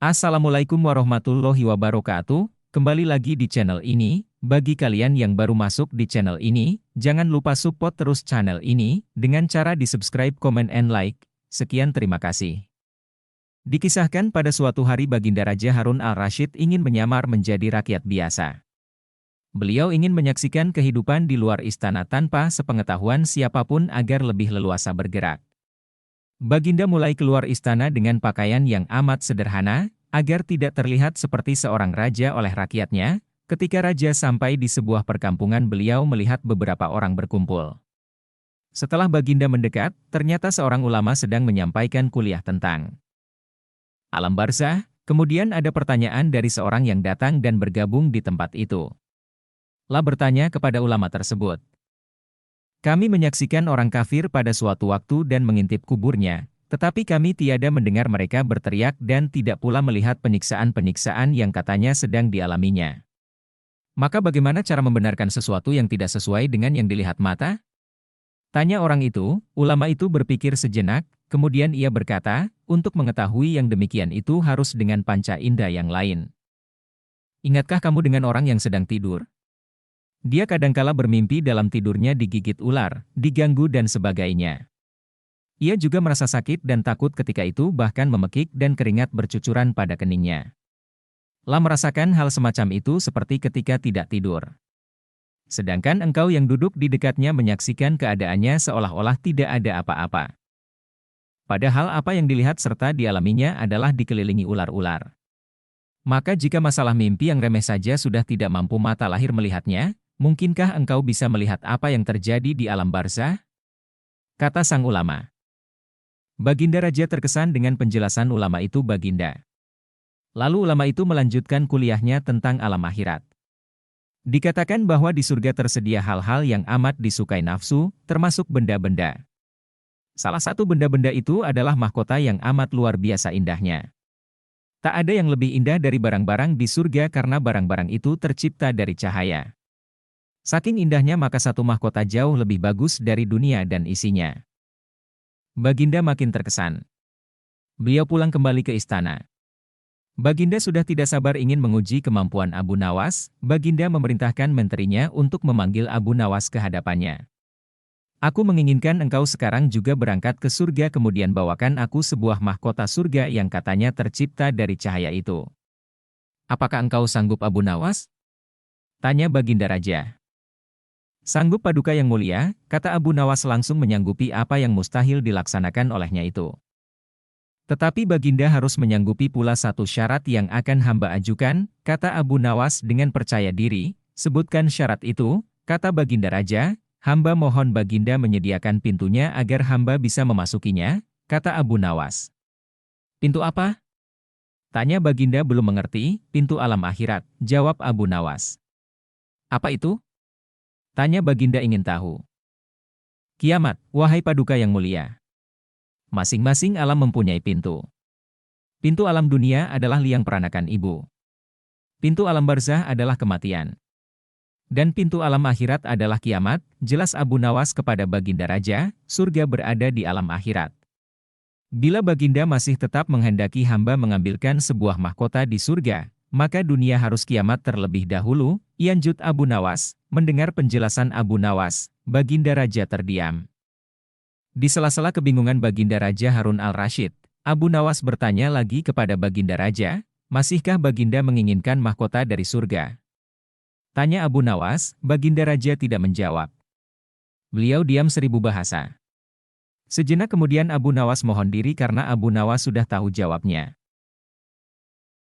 Assalamualaikum warahmatullahi wabarakatuh. Kembali lagi di channel ini. Bagi kalian yang baru masuk di channel ini, jangan lupa support terus channel ini dengan cara di-subscribe, komen, and like. Sekian, terima kasih. Dikisahkan pada suatu hari Baginda Raja Harun al-Rasyid ingin menyamar menjadi rakyat biasa. Beliau ingin menyaksikan kehidupan di luar istana tanpa sepengetahuan siapapun agar lebih leluasa bergerak. Baginda mulai keluar istana dengan pakaian yang amat sederhana, agar tidak terlihat seperti seorang raja oleh rakyatnya. Ketika raja sampai di sebuah perkampungan, beliau melihat beberapa orang berkumpul. Setelah Baginda mendekat, ternyata seorang ulama sedang menyampaikan kuliah tentang alam barzah. Kemudian ada pertanyaan dari seorang yang datang dan bergabung di tempat itu. La bertanya kepada ulama tersebut, "Kami menyaksikan orang kafir pada suatu waktu dan mengintip kuburnya, tetapi kami tiada mendengar mereka berteriak dan tidak pula melihat penyiksaan-penyiksaan yang katanya sedang dialaminya. Maka bagaimana cara membenarkan sesuatu yang tidak sesuai dengan yang dilihat mata?" Tanya orang itu. Ulama itu berpikir sejenak, kemudian ia berkata, "Untuk mengetahui yang demikian itu harus dengan panca indera yang lain. Ingatkah kamu dengan orang yang sedang tidur? Dia kadangkala bermimpi dalam tidurnya digigit ular, diganggu dan sebagainya. Ia juga merasa sakit dan takut ketika itu, bahkan memekik dan keringat bercucuran pada keningnya. La merasakan hal semacam itu seperti ketika tidak tidur. Sedangkan engkau yang duduk di dekatnya menyaksikan keadaannya seolah-olah tidak ada apa-apa. Padahal apa yang dilihat serta dialaminya adalah dikelilingi ular-ular. Maka jika masalah mimpi yang remeh saja sudah tidak mampu mata lahir melihatnya, mungkinkah engkau bisa melihat apa yang terjadi di alam barzah?" Kata sang ulama. Baginda Raja terkesan dengan penjelasan ulama itu. Baginda. Lalu ulama itu melanjutkan kuliahnya tentang alam akhirat. Dikatakan bahwa di surga tersedia hal-hal yang amat disukai nafsu, termasuk benda-benda. Salah satu benda-benda itu adalah mahkota yang amat luar biasa indahnya. Tak ada yang lebih indah dari barang-barang di surga karena barang-barang itu tercipta dari cahaya. Saking indahnya maka satu mahkota jauh lebih bagus dari dunia dan isinya. Baginda makin terkesan. Beliau pulang kembali ke istana. Baginda sudah tidak sabar ingin menguji kemampuan Abu Nawas. Baginda memerintahkan menterinya untuk memanggil Abu Nawas ke hadapannya. "Aku menginginkan engkau sekarang juga berangkat ke surga, kemudian bawakan aku sebuah mahkota surga yang katanya tercipta dari cahaya itu. Apakah engkau sanggup, Abu Nawas?" Tanya Baginda Raja. "Sanggup, Paduka yang mulia," kata Abu Nawas, langsung menyanggupi apa yang mustahil dilaksanakan olehnya itu. "Tetapi Baginda harus menyanggupi pula satu syarat yang akan hamba ajukan," kata Abu Nawas dengan percaya diri. "Sebutkan syarat itu," kata Baginda Raja. "Hamba mohon Baginda menyediakan pintunya agar hamba bisa memasukinya," kata Abu Nawas. "Pintu apa?" tanya Baginda belum mengerti. "Pintu alam akhirat," jawab Abu Nawas. "Apa itu?" tanya Baginda ingin tahu. "Kiamat, wahai Paduka yang mulia. Masing-masing alam mempunyai pintu. Pintu alam dunia adalah liang peranakan ibu. Pintu alam barzah adalah kematian. Dan pintu alam akhirat adalah kiamat," jelas Abu Nawas kepada Baginda Raja. "Surga berada di alam akhirat. Bila Baginda masih tetap menghendaki hamba mengambilkan sebuah mahkota di surga, maka dunia harus kiamat terlebih dahulu," lanjut Abu Nawas. Mendengar penjelasan Abu Nawas, Baginda Raja terdiam. Di sela-sela kebingungan Baginda Raja Harun al-Rasyid, Abu Nawas bertanya lagi kepada Baginda Raja, "Masihkah Baginda menginginkan mahkota dari surga?" Tanya Abu Nawas. Baginda Raja tidak menjawab. Beliau diam 1000 bahasa. Sejenak kemudian Abu Nawas mohon diri karena Abu Nawas sudah tahu jawabnya.